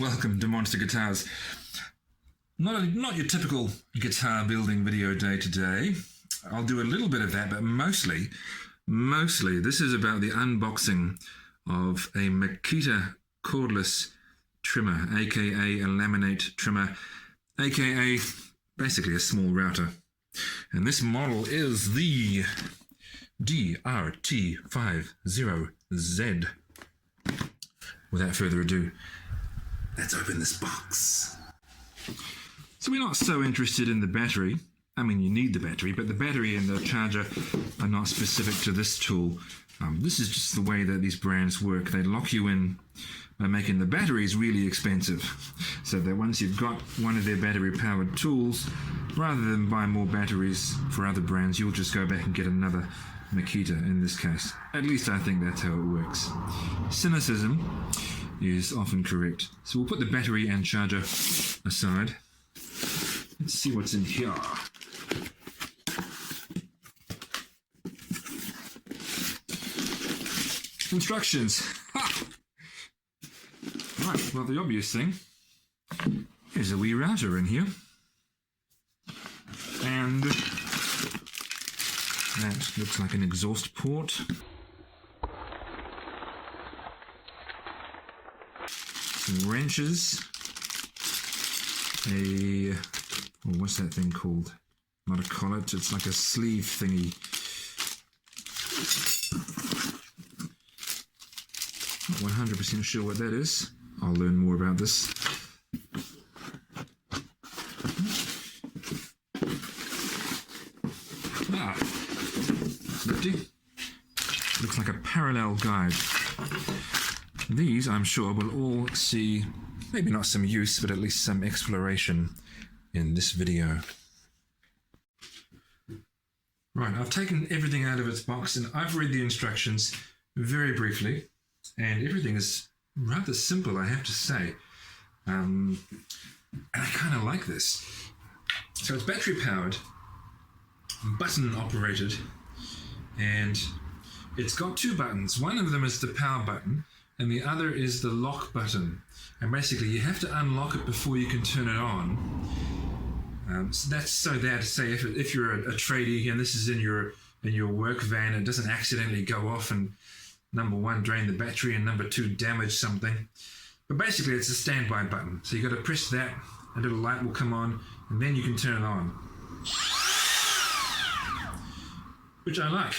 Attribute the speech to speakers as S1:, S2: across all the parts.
S1: Welcome to Monster Guitars. Not your typical guitar building video day today. I'll do a little bit of that, but mostly this is about the unboxing of a Makita cordless trimmer, aka a laminate trimmer, aka basically a small router. And this model is the DRT50Z. Without further ado, let's open this box. So we're not so interested in the battery. I mean, you need the battery, but the battery and the charger are not specific to this tool. This is just the way that these brands work. They lock you in by making the batteries really expensive, so that once you've got one of their battery-powered tools, rather than buy more batteries for other brands, you'll just go back and get another Makita in this case. At least I think that's how it works. Cynicism is often correct. So we'll put the battery and charger aside. Let's see what's in here. Instructions. Ha! Right, well, the obvious thing is a wee router in here. And that looks like an exhaust port. Some wrenches. What's that thing called? Not a collet, it's like a sleeve thingy. Not 100% sure what that is. I'll learn more about this. Nifty. Looks like a parallel guide. These, I'm sure, will all see, maybe not some use, but at least some exploration in this video. Right, I've taken everything out of its box and I've read the instructions very briefly, and everything is rather simple, I have to say. And I kind of like this. So it's battery powered, button operated, and it's got two buttons. One of them is the power button and the other is the lock button. And basically you have to unlock it before you can turn it on. So that's so that, say, if you're a tradie and this is in your work van, it doesn't accidentally go off and number one, drain the battery, and number two, damage something. But basically it's a standby button. So you got to press that, a little light will come on, and then you can turn it on. Which I like.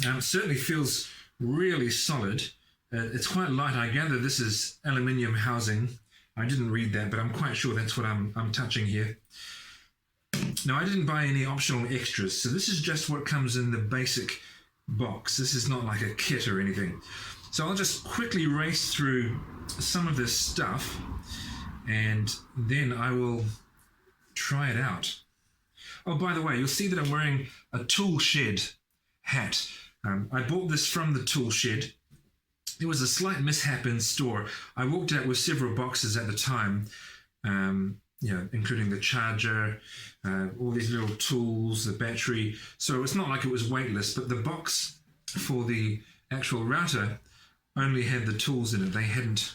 S1: It certainly feels really solid. It's quite light. I gather this is aluminium housing. I didn't read that, but I'm quite sure that's what I'm touching here. Now, I didn't buy any optional extras, so this is just what comes in the basic box. This is not like a kit or anything. So I'll just quickly race through some of this stuff, and then I will try it out. Oh, by the way, you'll see that I'm wearing a tool shed hat. I bought this from the tool shed. It was a slight mishap in store. I walked out with several boxes at the time, including the charger, all these little tools, the battery. So it's not like it was weightless, but the box for the actual router only had the tools in it. They hadn't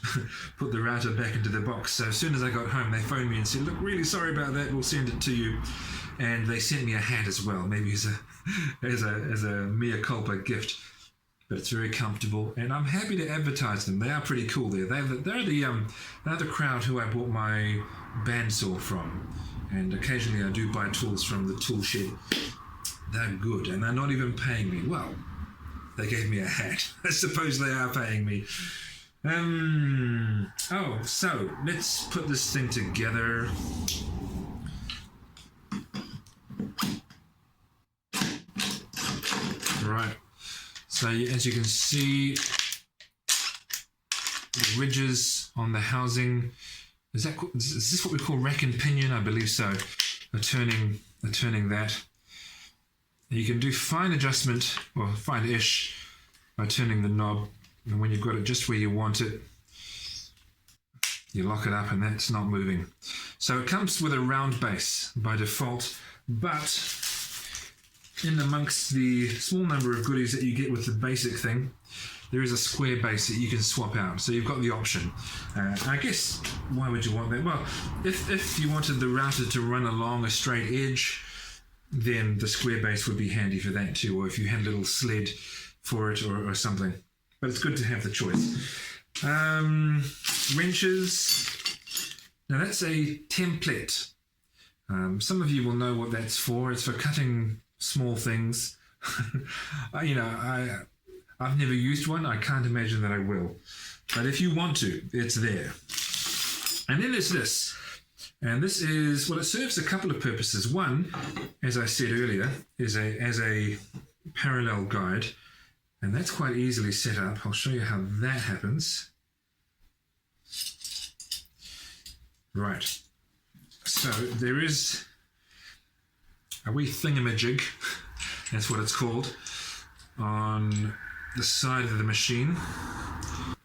S1: put the router back into the box. So as soon as I got home, they phoned me and said, "Look, really sorry about that. We'll send it to you." And they sent me a hat as well, maybe as a mea culpa gift. But it's very comfortable, and I'm happy to advertise them. They are pretty cool. They're the crowd who I bought my bandsaw from, and occasionally I do buy tools from the tool shed. They're good, and they're not even paying me. Well, they gave me a hat. I suppose they are paying me. So let's put this thing together. Right. So as you can see, the ridges on the housing, is this what we call rack and pinion? I believe so. Turning that. You can do fine adjustment, or fine-ish, by turning the knob, and when you've got it just where you want it, you lock it up and that's not moving. So it comes with a round base by default, but in amongst the small number of goodies that you get with the basic thing, there is a square base that you can swap out. So you've got the option. I guess, why would you want that? Well, if you wanted the router to run along a straight edge, then the square base would be handy for that too, or if you had a little sled for it or something. But it's good to have the choice. Wrenches. Now that's a template. Some of you will know what that's for. It's for cutting small things. You know, I've never used one. I can't imagine that I will. But if you want to, it's there. And then there's this. And this is, well, it serves a couple of purposes. One, as I said earlier, is as a parallel guide. And that's quite easily set up. I'll show you how that happens. Right. So there is a wee thingamajig, that's what it's called, on the side of the machine.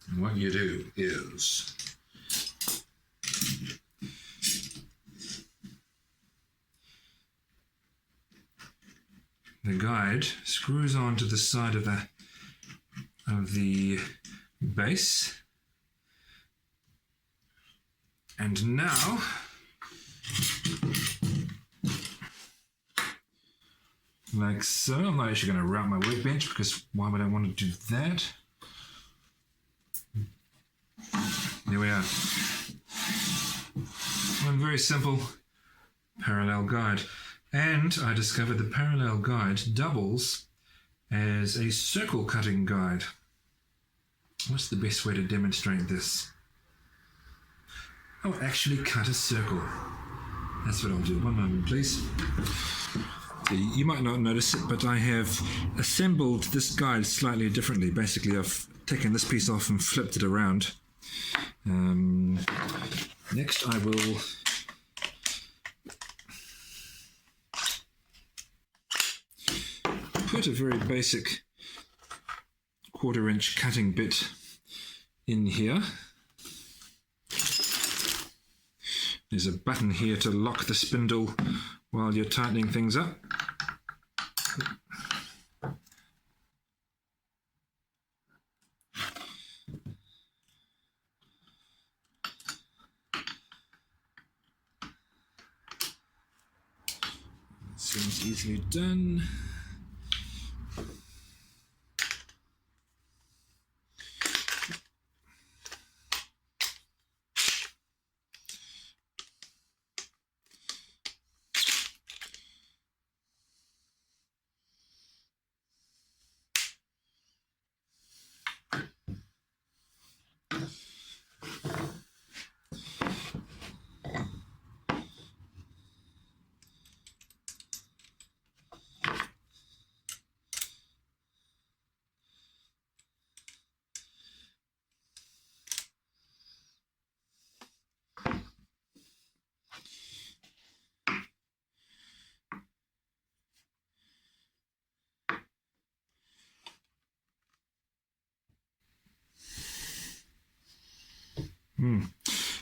S1: And what you do is the guide screws onto the side of the base, and now like so. I'm not actually going to route my workbench because why would I want to do that? There we are. One very simple parallel guide. And I discovered the parallel guide doubles as a circle cutting guide. What's the best way to demonstrate this? I'll actually cut a circle. That's what I'll do. One moment, please. So you might not notice it, but I have assembled this guide slightly differently. Basically, I've taken this piece off and flipped it around. Next, I will put a very basic 1/4 inch cutting bit in here. There's a button here to lock the spindle while you're tightening things up. Seems easily done.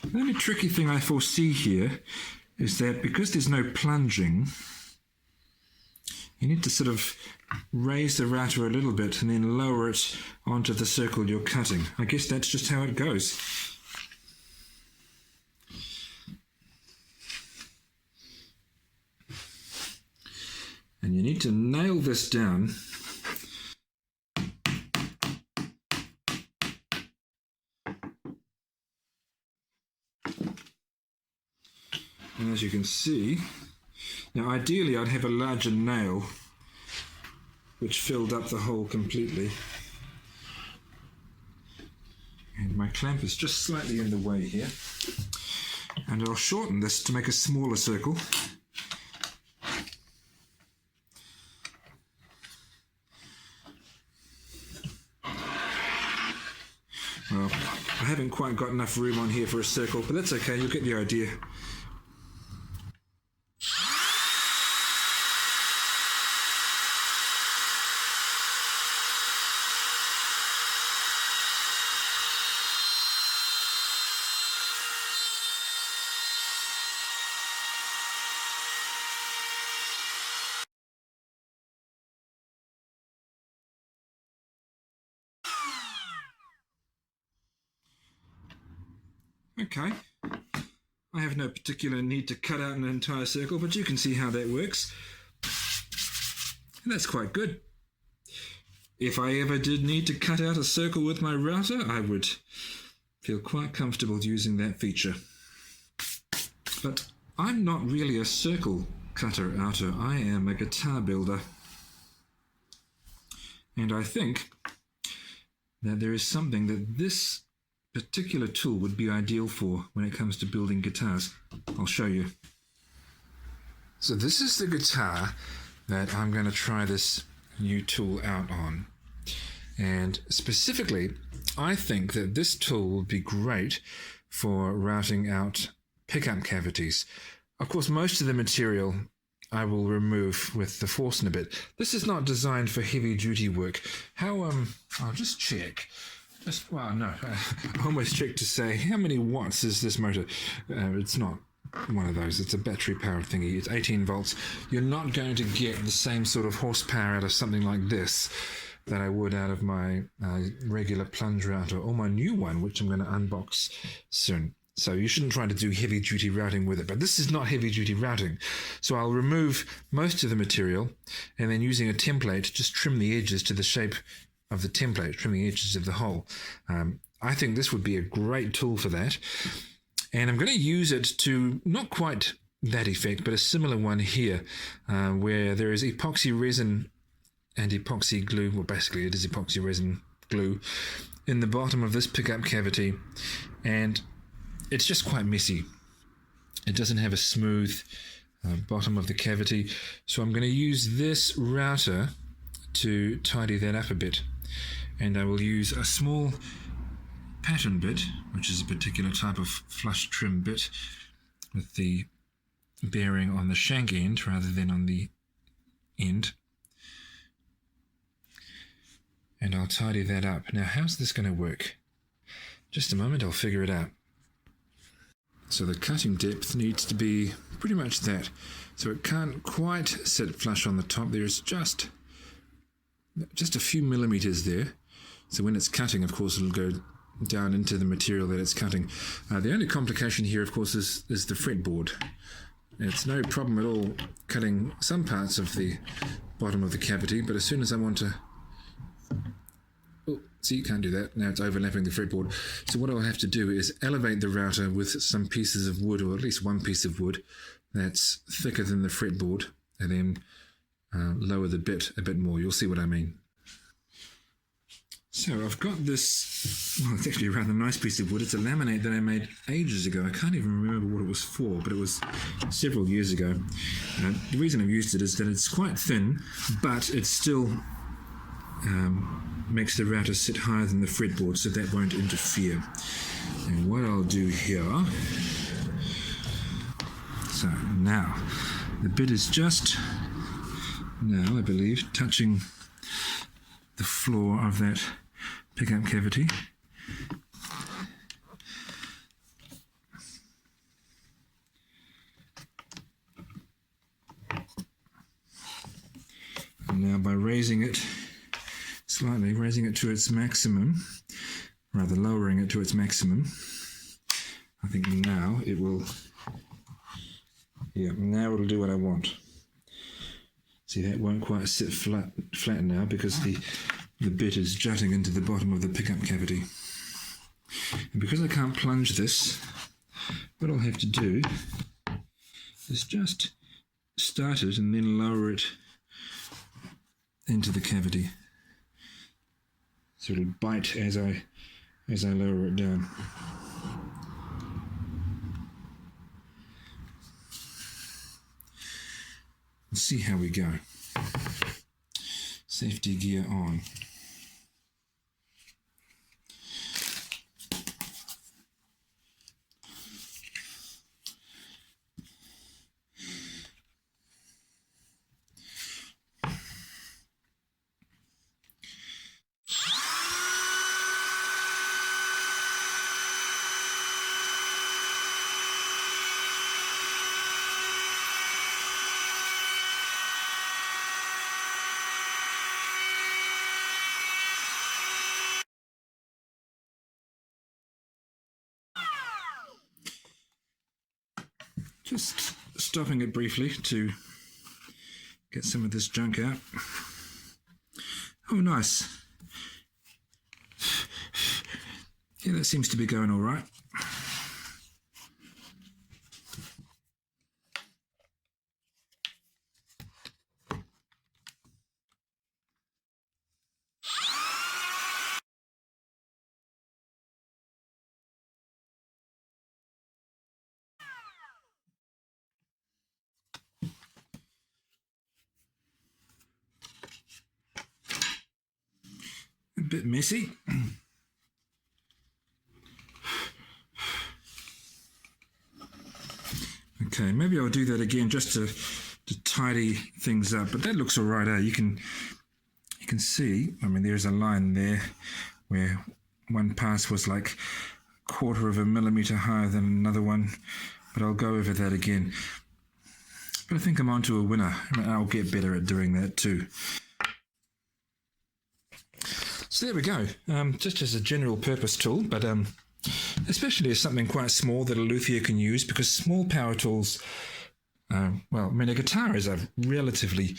S1: The only tricky thing I foresee here is that because there's no plunging, you need to sort of raise the router a little bit and then lower it onto the circle you're cutting. I guess that's just how it goes. And you need to nail this down. And as you can see, now ideally I'd have a larger nail which filled up the hole completely. And my clamp is just slightly in the way here. And I'll shorten this to make a smaller circle. Well, I haven't quite got enough room on here for a circle, but that's okay, you'll get the idea. Okay. I have no particular need to cut out an entire circle, but you can see how that works. And that's quite good. If I ever did need to cut out a circle with my router, I would feel quite comfortable using that feature. But I'm not really a circle cutter outer, I am a guitar builder. And I think that there is something that this particular tool would be ideal for when it comes to building guitars. I'll show you. So this is the guitar that I'm going to try this new tool out on. And specifically, I think that this tool will be great for routing out pickup cavities. Of course, most of the material I will remove with the Forstner bit. This is not designed for heavy duty work. I'll just check. I almost checked to say, how many watts is this motor? It's not one of those. It's a battery powered thingy. It's 18 volts. You're not going to get the same sort of horsepower out of something like this that I would out of my regular plunge router or my new one, which I'm going to unbox soon. So you shouldn't try to do heavy duty routing with it, but this is not heavy duty routing. So I'll remove most of the material and then using a template, just trim the edges to the shape of the template, trim the edges of the hole. I think this would be a great tool for that. And I'm going to use it to not quite that effect, but a similar one here, where there is epoxy resin and epoxy glue, well basically it is epoxy resin glue, in the bottom of this pickup cavity, and it's just quite messy. It doesn't have a smooth bottom of the cavity, so I'm going to use this router to tidy that up a bit. And I will use a small pattern bit, which is a particular type of flush trim bit with the bearing on the shank end rather than on the end. And I'll tidy that up. Now, how's this going to work? Just a moment, I'll figure it out. So the cutting depth needs to be pretty much that. So it can't quite sit flush on the top. There's just a few millimeters there. So when it's cutting, of course, it'll go down into the material that it's cutting. The only complication here, of course, is the fretboard. It's no problem at all cutting some parts of the bottom of the cavity, but as soon as I want to... Oh, see, you can't do that. Now it's overlapping the fretboard. So what I'll have to do is elevate the router with some pieces of wood, or at least one piece of wood that's thicker than the fretboard, and then lower the bit a bit more. You'll see what I mean. So I've got this, well, it's actually a rather nice piece of wood. It's a laminate that I made ages ago. I can't even remember what it was for, but it was several years ago. The reason I've used it is that it's quite thin, but it still makes the router sit higher than the fretboard, so that won't interfere. And what I'll do here, so now the bit is just now, I believe, touching the floor of that pickup cavity. And now by raising it slightly, raising it to its maximum, rather lowering it to its maximum, I think now it will, now it'll do what I want. See, that won't quite sit flat now because the bit is jutting into the bottom of the pickup cavity. And because I can't plunge this, what I'll have to do is just start it and then lower it into the cavity. So it'll bite as I lower it down. Let's see how we go. Safety gear on. Just stopping it briefly to get some of this junk out. Oh, nice. Yeah, that seems to be going all right. A bit messy. Okay, maybe I'll do that again just to tidy things up. But that looks all right. You can see. I mean, there's a line there where one pass was like 1/4 millimeter higher than another one. But I'll go over that again. But I think I'm onto a winner. I'll get better at doing that too. So there we go. Just as a general purpose tool, but especially as something quite small that a luthier can use, because small power tools, well, I mean, a guitar is a relatively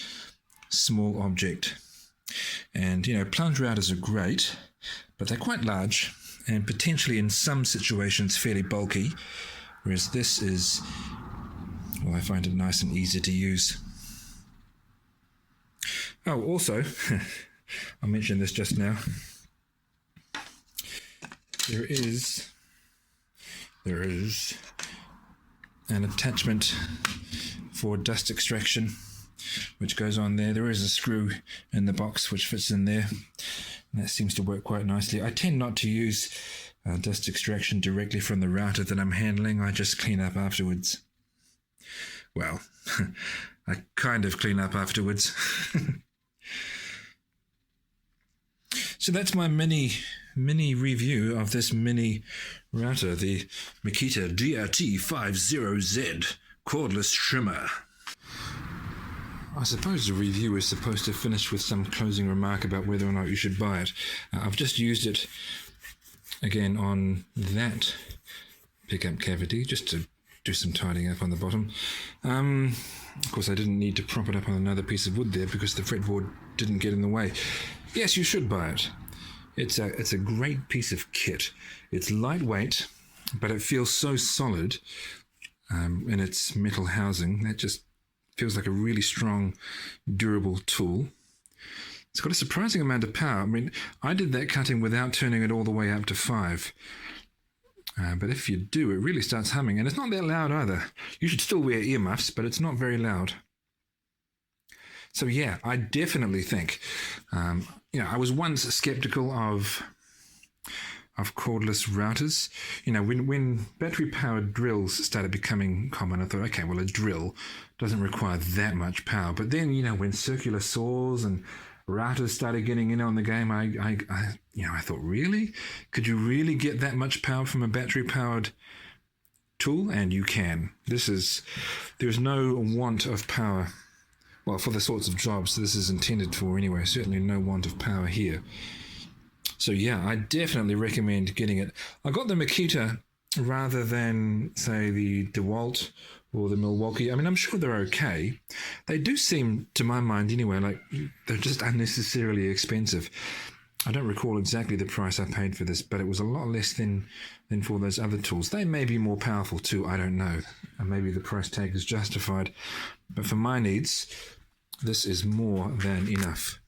S1: small object. And, you know, plunge routers are great, but they're quite large and potentially in some situations fairly bulky, whereas this is, well, I find it nice and easy to use. Oh, also, I mentioned this just now, there is an attachment for dust extraction which goes on there. There is a screw in the box which fits in there, and that seems to work quite nicely. I tend not to use dust extraction directly from the router that I'm handling. I just clean up afterwards. Well, I kind of clean up afterwards. So that's my mini review of this mini router, the Makita DRT50Z cordless trimmer. I suppose the review is supposed to finish with some closing remark about whether or not you should buy it. I've just used it again on that pickup cavity just to do some tidying up on the bottom. Of course, I didn't need to prop it up on another piece of wood there because the fretboard didn't get in the way. Yes, you should buy it. It's a great piece of kit. It's lightweight, but it feels so solid in its metal housing. That just feels like a really strong, durable tool. It's got a surprising amount of power. I mean, I did that cutting without turning it all the way up to 5. But if you do, it really starts humming. And it's not that loud either. You should still wear earmuffs, but it's not very loud. So yeah, I definitely think, I was once skeptical of cordless routers. You know, when battery-powered drills started becoming common, I thought, okay, well, a drill doesn't require that much power. But then, you know, when circular saws and routers started getting in on the game, I thought, really? Could you really get that much power from a battery-powered tool? And you can. There's no want of power. Well, for the sorts of jobs this is intended for anyway, certainly no want of power here. So yeah, I definitely recommend getting it. I got the Makita rather than, say, the DeWalt or the Milwaukee. I mean, I'm sure they're okay. They do seem, to my mind anyway, like they're just unnecessarily expensive. I don't recall exactly the price I paid for this, but it was a lot less than for those other tools. They may be more powerful too, I don't know. And maybe the price tag is justified. But for my needs, this is more than enough.